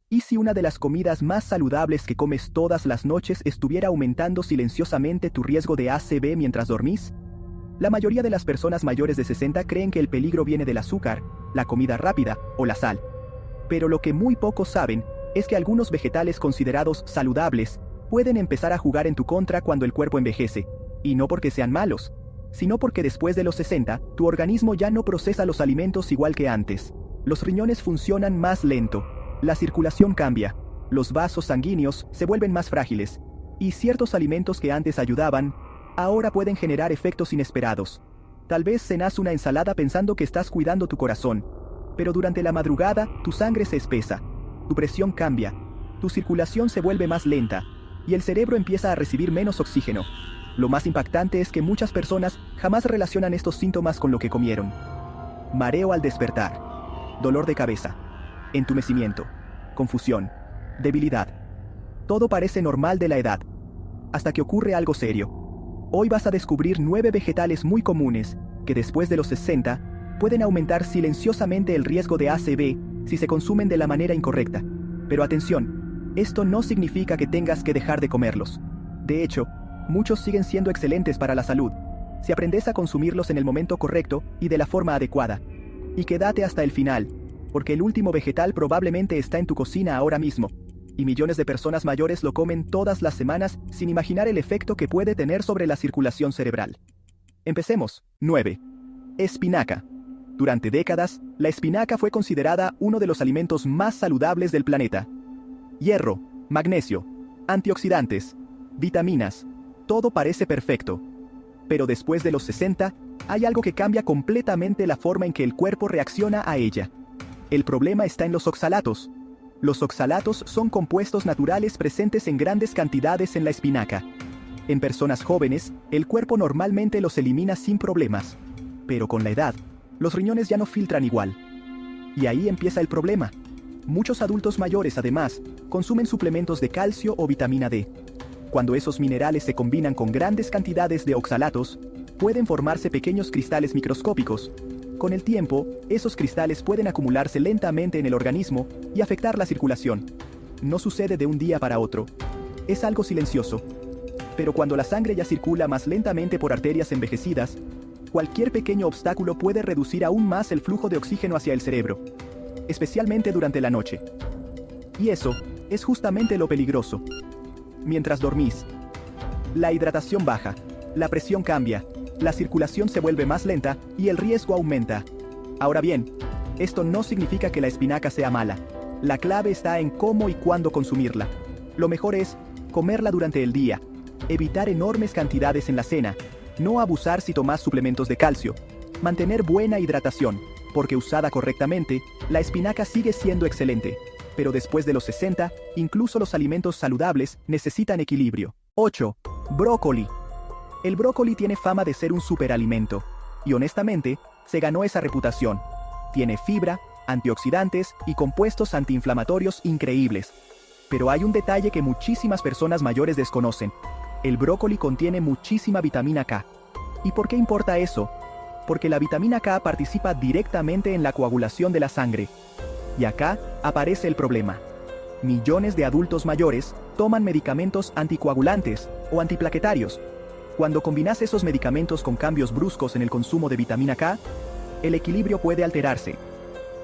¿Y si una de las comidas más saludables que comes todas las noches estuviera aumentando silenciosamente tu riesgo de ACV mientras dormís? La mayoría de las personas mayores de 60 creen que el peligro viene del azúcar, la comida rápida o la sal. Pero lo que muy pocos saben es que algunos vegetales considerados saludables pueden empezar a jugar en tu contra cuando el cuerpo envejece, y no porque sean malos, sino porque después de los 60, tu organismo ya no procesa los alimentos igual que antes. Los riñones funcionan más lento, la circulación cambia, los vasos sanguíneos se vuelven más frágiles, y ciertos alimentos que antes ayudaban, ahora pueden generar efectos inesperados. Tal vez cenas una ensalada pensando que estás cuidando tu corazón, pero durante la madrugada tu sangre se espesa, tu presión cambia, tu circulación se vuelve más lenta, y el cerebro empieza a recibir menos oxígeno. Lo más impactante es que muchas personas jamás relacionan estos síntomas con lo que comieron. Mareo al despertar, dolor de cabeza, entumecimiento, confusión, debilidad. Todo parece normal de la edad, hasta que ocurre algo serio. Hoy vas a descubrir 9 vegetales muy comunes que después de los 60 pueden aumentar silenciosamente el riesgo de ACV si se consumen de la manera incorrecta. Pero atención, esto no significa que tengas que dejar de comerlos. De hecho, muchos siguen siendo excelentes para la salud, si aprendes a consumirlos en el momento correcto y de la forma adecuada. Y quédate hasta el final, porque el último vegetal probablemente está en tu cocina ahora mismo, y millones de personas mayores lo comen todas las semanas sin imaginar el efecto que puede tener sobre la circulación cerebral. Empecemos. 9. Espinaca. Durante décadas, la espinaca fue considerada uno de los alimentos más saludables del planeta. Hierro, magnesio, antioxidantes, vitaminas, todo parece perfecto. Pero después de los 60, hay algo que cambia completamente la forma en que el cuerpo reacciona a ella. El problema está en los oxalatos. Los oxalatos son compuestos naturales presentes en grandes cantidades en la espinaca. En personas jóvenes, el cuerpo normalmente los elimina sin problemas. Pero con la edad, los riñones ya no filtran igual. Y ahí empieza el problema. Muchos adultos mayores, además, consumen suplementos de calcio o vitamina D. Cuando esos minerales se combinan con grandes cantidades de oxalatos, pueden formarse pequeños cristales microscópicos. Con el tiempo, esos cristales pueden acumularse lentamente en el organismo y afectar la circulación. No sucede de un día para otro. Es algo silencioso. Pero cuando la sangre ya circula más lentamente por arterias envejecidas, cualquier pequeño obstáculo puede reducir aún más el flujo de oxígeno hacia el cerebro, especialmente durante la noche. Y eso es justamente lo peligroso. Mientras dormís, la hidratación baja, la presión cambia, la circulación se vuelve más lenta y el riesgo aumenta. Ahora bien, esto no significa que la espinaca sea mala. La clave está en cómo y cuándo consumirla. Lo mejor es comerla durante el día, evitar enormes cantidades en la cena, no abusar si tomas suplementos de calcio, mantener buena hidratación, porque usada correctamente, la espinaca sigue siendo excelente. Pero después de los 60, incluso los alimentos saludables necesitan equilibrio. 8. Brócoli. El brócoli tiene fama de ser un superalimento, y honestamente, se ganó esa reputación. Tiene fibra, antioxidantes y compuestos antiinflamatorios increíbles. Pero hay un detalle que muchísimas personas mayores desconocen. El brócoli contiene muchísima vitamina K. ¿Y por qué importa eso? Porque la vitamina K participa directamente en la coagulación de la sangre. Y acá aparece el problema. Millones de adultos mayores toman medicamentos anticoagulantes o antiplaquetarios. Cuando combinas esos medicamentos con cambios bruscos en el consumo de vitamina K, el equilibrio puede alterarse.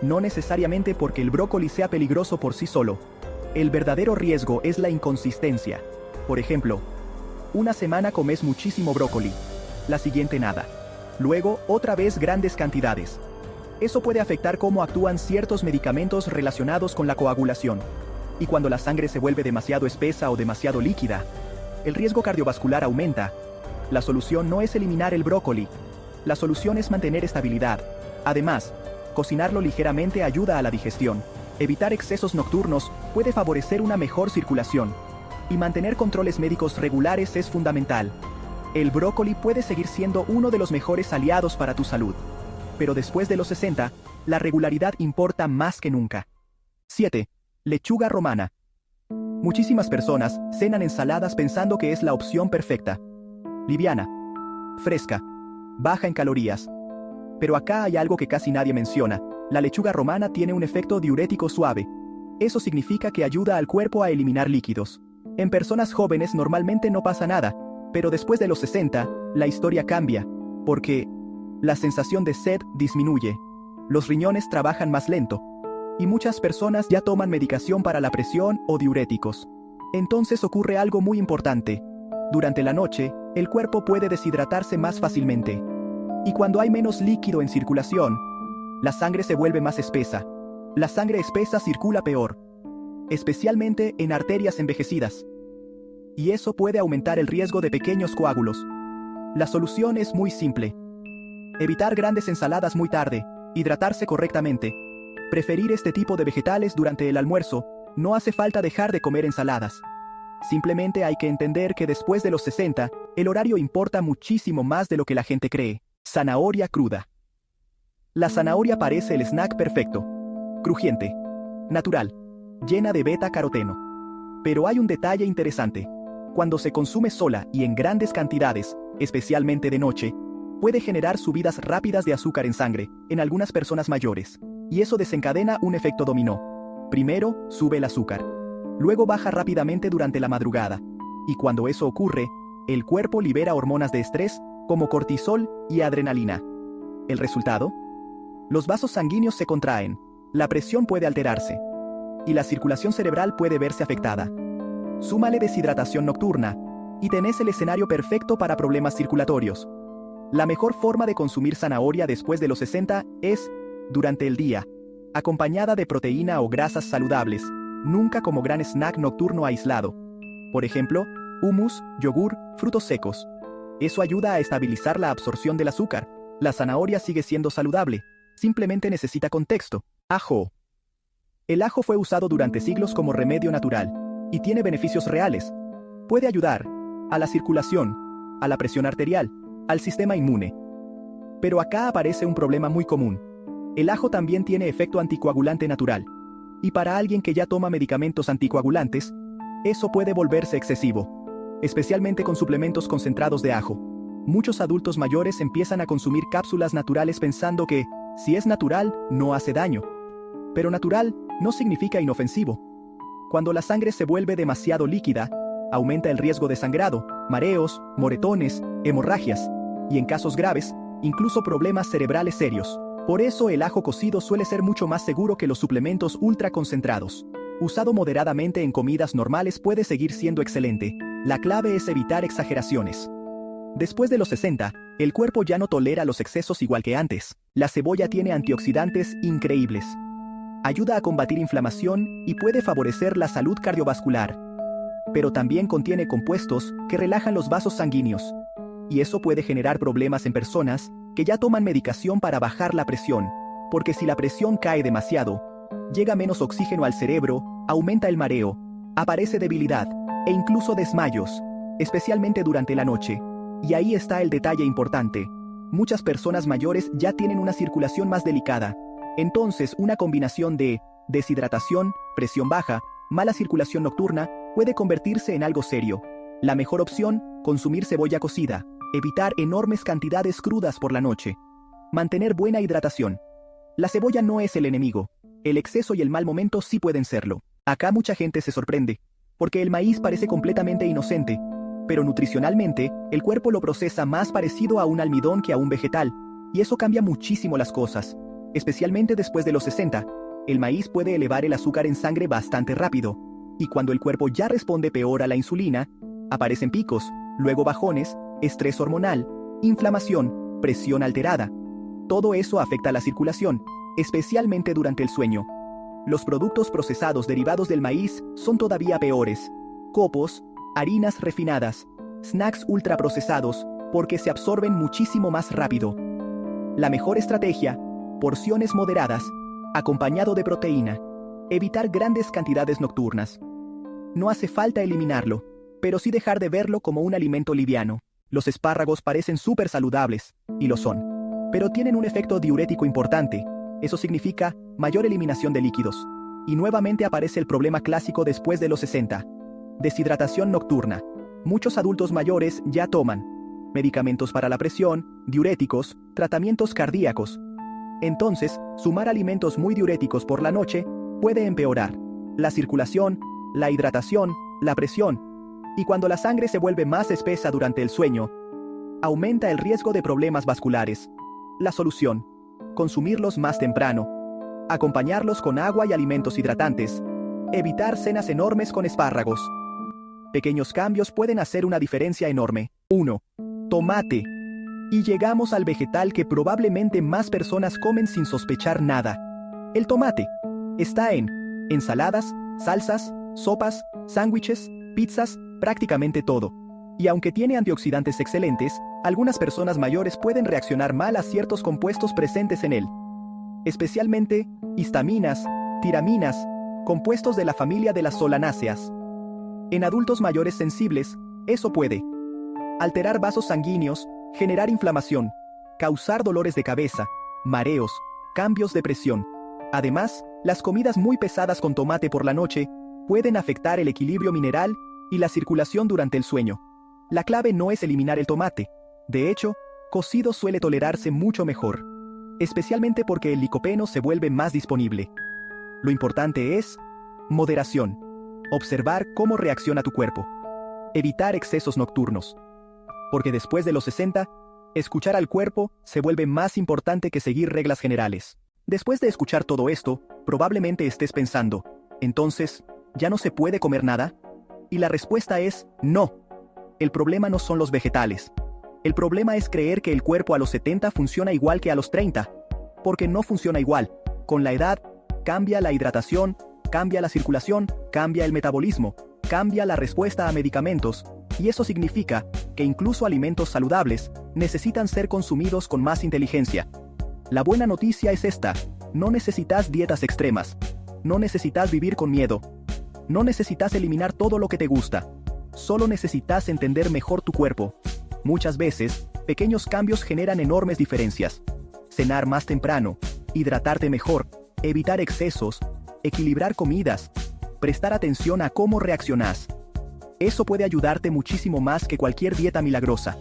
No necesariamente porque el brócoli sea peligroso por sí solo. El verdadero riesgo es la inconsistencia. Por ejemplo, una semana comes muchísimo brócoli, la siguiente nada. Luego, otra vez grandes cantidades. Eso puede afectar cómo actúan ciertos medicamentos relacionados con la coagulación. Y cuando la sangre se vuelve demasiado espesa o demasiado líquida, el riesgo cardiovascular aumenta. La solución no es eliminar el brócoli. La solución es mantener estabilidad. Además, cocinarlo ligeramente ayuda a la digestión. Evitar excesos nocturnos puede favorecer una mejor circulación. Y mantener controles médicos regulares es fundamental. El brócoli puede seguir siendo uno de los mejores aliados para tu salud. Pero después de los 60, la regularidad importa más que nunca. 7. Lechuga romana. Muchísimas personas cenan ensaladas pensando que es la opción perfecta. Liviana, fresca, baja en calorías. Pero acá hay algo que casi nadie menciona. La lechuga romana tiene un efecto diurético suave. Eso significa que ayuda al cuerpo a eliminar líquidos. En personas jóvenes normalmente no pasa nada, pero después de los 60, la historia cambia, porque la sensación de sed disminuye, los riñones trabajan más lento, y muchas personas ya toman medicación para la presión o diuréticos. Entonces ocurre algo muy importante. Durante la noche, el cuerpo puede deshidratarse más fácilmente. Y cuando hay menos líquido en circulación, la sangre se vuelve más espesa. La sangre espesa circula peor, especialmente en arterias envejecidas. Y eso puede aumentar el riesgo de pequeños coágulos. La solución es muy simple. Evitar grandes ensaladas muy tarde, hidratarse correctamente. Preferir este tipo de vegetales durante el almuerzo. No hace falta dejar de comer ensaladas. Simplemente hay que entender que después de los 60, el horario importa muchísimo más de lo que la gente cree. Zanahoria cruda. La zanahoria parece el snack perfecto. Crujiente, natural, llena de beta-caroteno. Pero hay un detalle interesante. Cuando se consume sola y en grandes cantidades, especialmente de noche, puede generar subidas rápidas de azúcar en sangre, en algunas personas mayores. Y eso desencadena un efecto dominó. Primero, sube el azúcar. Luego baja rápidamente durante la madrugada. Y cuando eso ocurre, el cuerpo libera hormonas de estrés, como cortisol y adrenalina. ¿El resultado? Los vasos sanguíneos se contraen, la presión puede alterarse, y la circulación cerebral puede verse afectada. Súmale deshidratación nocturna, y tenés el escenario perfecto para problemas circulatorios. La mejor forma de consumir zanahoria después de los 60 es durante el día, acompañada de proteína o grasas saludables, nunca como gran snack nocturno aislado. Por ejemplo, hummus, yogur, frutos secos. Eso ayuda a estabilizar la absorción del azúcar. La zanahoria sigue siendo saludable, simplemente necesita contexto. Ajo. El ajo fue usado durante siglos como remedio natural, y tiene beneficios reales. Puede ayudar a la circulación, a la presión arterial, al sistema inmune. Pero acá aparece un problema muy común. El ajo también tiene efecto anticoagulante natural. Y para alguien que ya toma medicamentos anticoagulantes, eso puede volverse excesivo, especialmente con suplementos concentrados de ajo. Muchos adultos mayores empiezan a consumir cápsulas naturales pensando que, si es natural, no hace daño. Pero natural no significa inofensivo. Cuando la sangre se vuelve demasiado líquida, aumenta el riesgo de sangrado, mareos, moretones, hemorragias, y en casos graves, incluso problemas cerebrales serios. Por eso el ajo cocido suele ser mucho más seguro que los suplementos ultraconcentrados. Usado moderadamente en comidas normales puede seguir siendo excelente. La clave es evitar exageraciones. Después de los 60, el cuerpo ya no tolera los excesos igual que antes. La cebolla tiene antioxidantes increíbles. Ayuda a combatir inflamación y puede favorecer la salud cardiovascular. Pero también contiene compuestos que relajan los vasos sanguíneos. Y eso puede generar problemas en personas que ya toman medicación para bajar la presión, porque si la presión cae demasiado, llega menos oxígeno al cerebro, aumenta el mareo, aparece debilidad, e incluso desmayos, especialmente durante la noche. Y ahí está el detalle importante. Muchas personas mayores ya tienen una circulación más delicada. Entonces, una combinación de deshidratación, presión baja, mala circulación nocturna, puede convertirse en algo serio. La mejor opción, consumir cebolla cocida. Evitar enormes cantidades crudas por la noche. Mantener buena hidratación. La cebolla no es el enemigo. El exceso y el mal momento sí pueden serlo. Acá mucha gente se sorprende, porque el maíz parece completamente inocente, pero nutricionalmente, el cuerpo lo procesa más parecido a un almidón que a un vegetal, y eso cambia muchísimo las cosas. Especialmente después de los 60, el maíz puede elevar el azúcar en sangre bastante rápido, y cuando el cuerpo ya responde peor a la insulina, aparecen picos, luego bajones, estrés hormonal, inflamación, presión alterada. Todo eso afecta la circulación, especialmente durante el sueño. Los productos procesados derivados del maíz son todavía peores. Copos, harinas refinadas, snacks ultraprocesados, porque se absorben muchísimo más rápido. La mejor estrategia, porciones moderadas, acompañado de proteína. Evitar grandes cantidades nocturnas. No hace falta eliminarlo, pero sí dejar de verlo como un alimento liviano. Los espárragos parecen súper saludables, y lo son. Pero tienen un efecto diurético importante. Eso significa mayor eliminación de líquidos. Y nuevamente aparece el problema clásico después de los 60. Deshidratación nocturna. Muchos adultos mayores ya toman medicamentos para la presión, diuréticos, tratamientos cardíacos. Entonces, sumar alimentos muy diuréticos por la noche puede empeorar la circulación, la hidratación, la presión. Y cuando la sangre se vuelve más espesa durante el sueño, aumenta el riesgo de problemas vasculares. La solución: consumirlos más temprano. Acompañarlos con agua y alimentos hidratantes. Evitar cenas enormes con espárragos. Pequeños cambios pueden hacer una diferencia enorme. 1. Tomate. Y llegamos al vegetal que probablemente más personas comen sin sospechar nada. El tomate. Está en ensaladas, salsas, sopas, sándwiches, pizzas, prácticamente todo. Y aunque tiene antioxidantes excelentes, algunas personas mayores pueden reaccionar mal a ciertos compuestos presentes en él. Especialmente, histaminas, tiraminas, compuestos de la familia de las solanáceas. En adultos mayores sensibles, eso puede alterar vasos sanguíneos, generar inflamación, causar dolores de cabeza, mareos, cambios de presión. Además, las comidas muy pesadas con tomate por la noche pueden afectar el equilibrio mineral y la circulación durante el sueño. La clave no es eliminar el tomate. De hecho, cocido suele tolerarse mucho mejor, especialmente porque el licopeno se vuelve más disponible. Lo importante es moderación. Observar cómo reacciona tu cuerpo. Evitar excesos nocturnos. Porque después de los 60, escuchar al cuerpo se vuelve más importante que seguir reglas generales. Después de escuchar todo esto, probablemente estés pensando, entonces, ¿ya no se puede comer nada? Y la respuesta es no. El problema no son los vegetales. El problema es creer que el cuerpo a los 70 funciona igual que a los 30. Porque no funciona igual. Con la edad, cambia la hidratación, cambia la circulación, cambia el metabolismo, cambia la respuesta a medicamentos, y eso significa que incluso alimentos saludables necesitan ser consumidos con más inteligencia. La buena noticia es esta: no necesitas dietas extremas, no necesitas vivir con miedo, no necesitas eliminar todo lo que te gusta, solo necesitas entender mejor tu cuerpo. Muchas veces, pequeños cambios generan enormes diferencias. Cenar más temprano, hidratarte mejor, evitar excesos, equilibrar comidas, prestar atención a cómo reaccionas. Eso puede ayudarte muchísimo más que cualquier dieta milagrosa.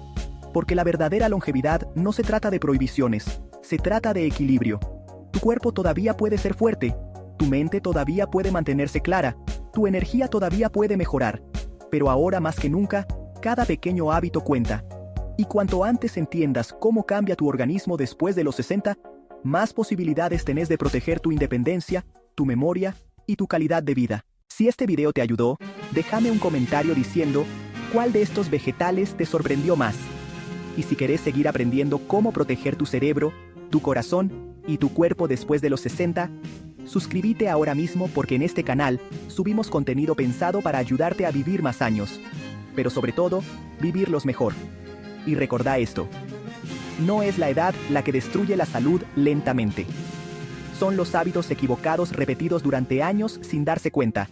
Porque la verdadera longevidad no se trata de prohibiciones, se trata de equilibrio. Tu cuerpo todavía puede ser fuerte, tu mente todavía puede mantenerse clara, tu energía todavía puede mejorar. Pero ahora más que nunca, cada pequeño hábito cuenta. Y cuanto antes entiendas cómo cambia tu organismo después de los 60, más posibilidades tenés de proteger tu independencia, tu memoria y tu calidad de vida. Si este video te ayudó, déjame un comentario diciendo cuál de estos vegetales te sorprendió más. Y si querés seguir aprendiendo cómo proteger tu cerebro, tu corazón y tu cuerpo después de los 60, suscríbete ahora mismo porque en este canal subimos contenido pensado para ayudarte a vivir más años. Pero sobre todo, vivirlos mejor. Y recordá esto: no es la edad la que destruye la salud lentamente. Son los hábitos equivocados repetidos durante años sin darse cuenta.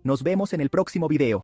Nos vemos en el próximo video.